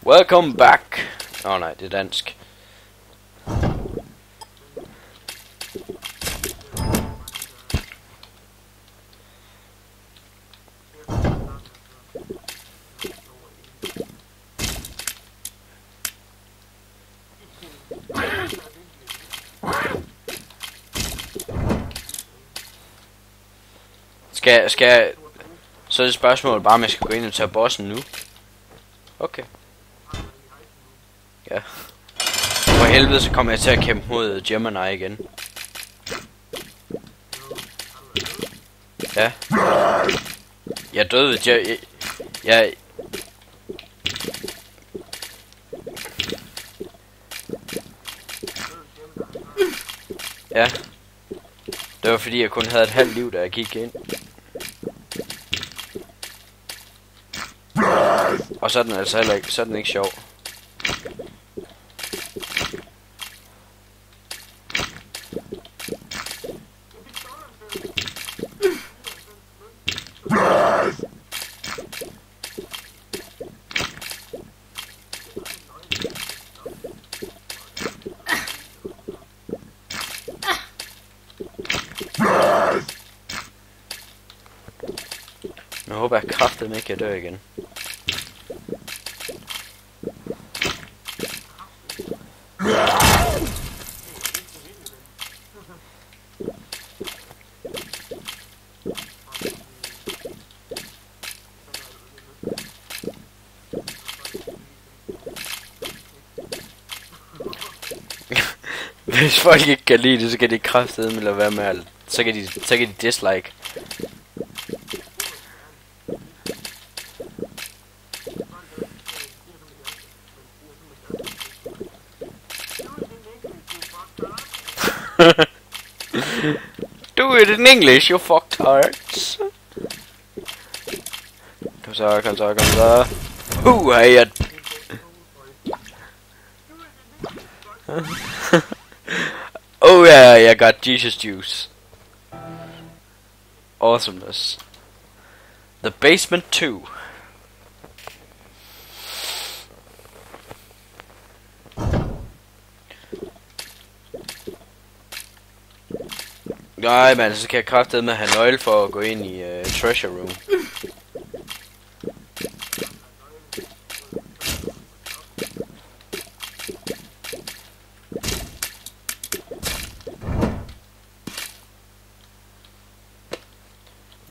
Welcome back. Åh nej, det er dansk. Skal så er det spørgsmålet bare, om jeg skal gå ind og tage bossen nu. Okay. Ja. For helvede, så kommer jeg til at kæmpe mod Gemini igen. Ja. Jeg døde ved jeg... Ja. Det var fordi, jeg kun havde et halvt liv, da jeg gik ind. Og så er den altså heller ikke, så er den ikke sjov. Jeg håber, jeg kraftedeme ikke kan dø igen. Hvis folk ikke kan lide det, så kan de kraftedeme lade være med alt. Så kan de dislike. Do it in English, you fucktards. Kom så. Hey. Oh yeah, I got Jesus juice. Awesomeness. The Basement 2. Nej, men så kan jeg kraftedeme have nøgle for at gå ind i treasure room.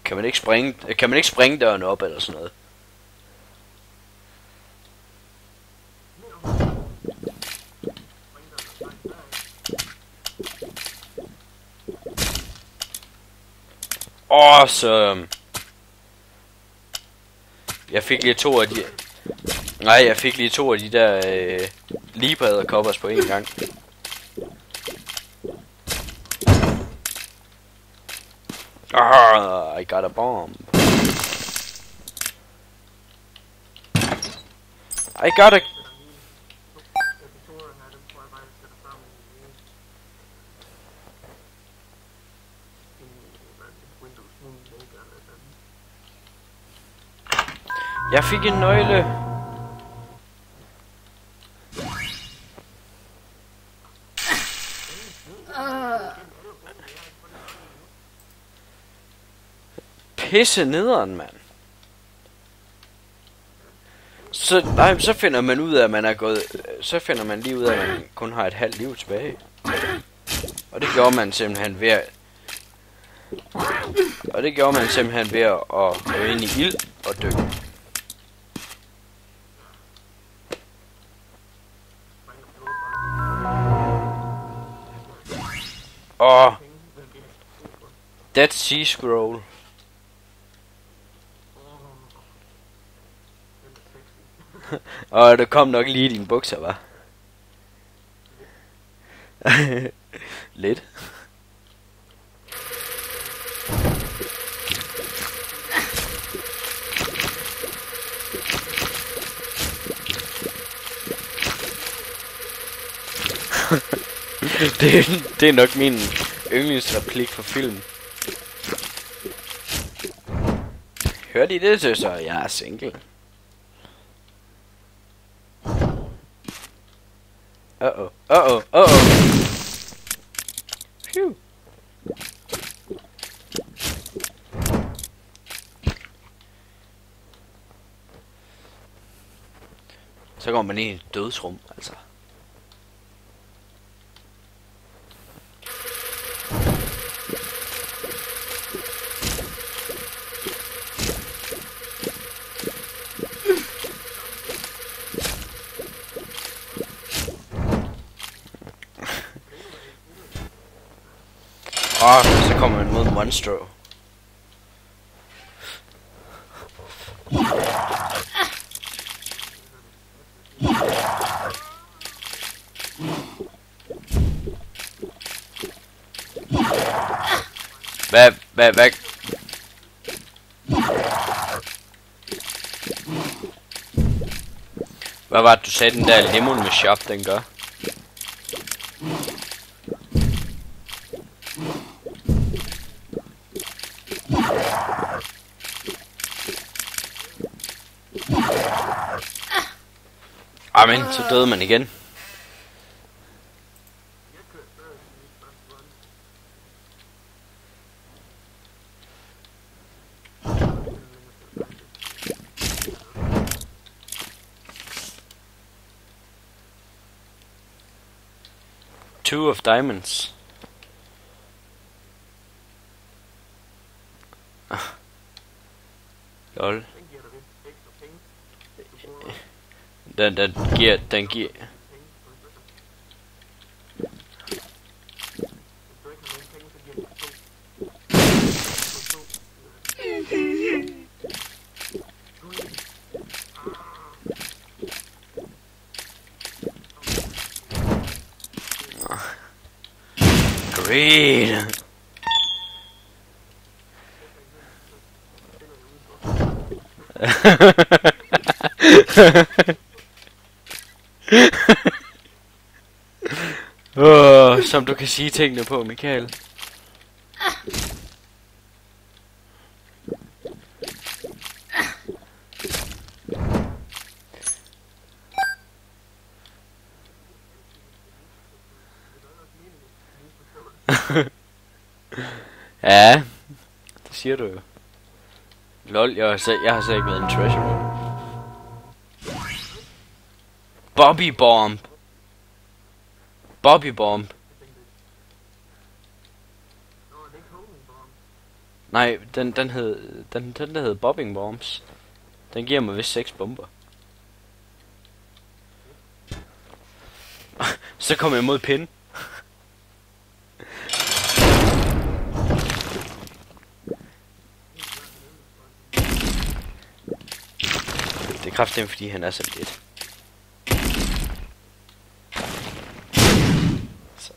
Kan man ikke springe døren op eller sådan noget? Awesome. Jeg fik lige to af de... Nej, jeg fik lige to af de der Libra koppers på en gang. I got a bomb. I got a... Jeg fik en nøgle. Pisse nederen, mand. Så finder man ud af, at man er gået... Så finder man lige ud af, at man kun har et halvt liv tilbage. Og det gjorde man simpelthen ved at... gå ind i ild og dø. Dead Sea Scroll. Og det kom nok lige i dine bukser, hva'? Lidt. det er nok min yndlingsreplik for film. Hørte I det, søster? Jeg er single. Uh-oh. Uh-oh. Uh-oh. Phew. Så går man ind i et dødsrum, altså. Og så kommer man mod Monstro. Hvad? Hvad var det, du sagde, den der lemon med shop, den gør? Amen, så døde man igen. Two of diamonds. Lol. Den giver. Greed. Som du kan sige tingene på, Michael. Ja, det siger du jo. Lol, jeg har så ikke været en treasure room. Bobby Bomb. Bobby Bomb. Nej, den hed Bobbing Bombs. Den giver mig vist 6 bomber. Så kommer jeg mod pinde. Det er kraftigt, fordi han er så lidt. Så.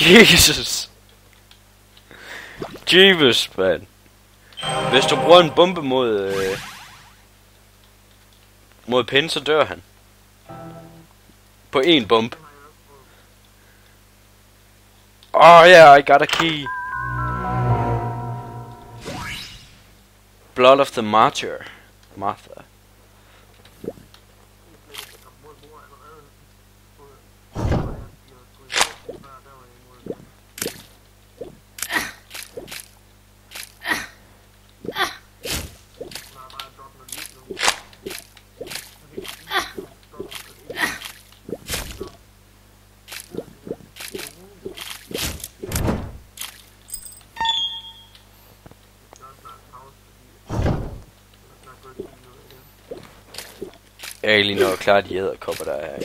Jesus. Jesus, man. Hvis du bruger en bombe mod Pin, så dør han. På en bomb. Oh yeah, I got a key. Blood of the Martyr. Martha. Jeg er lige nok klar, de edderkopper, der er her.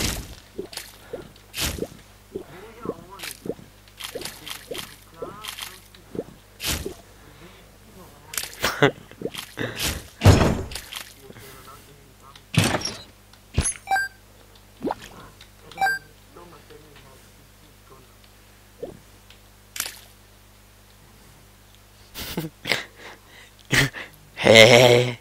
Hey.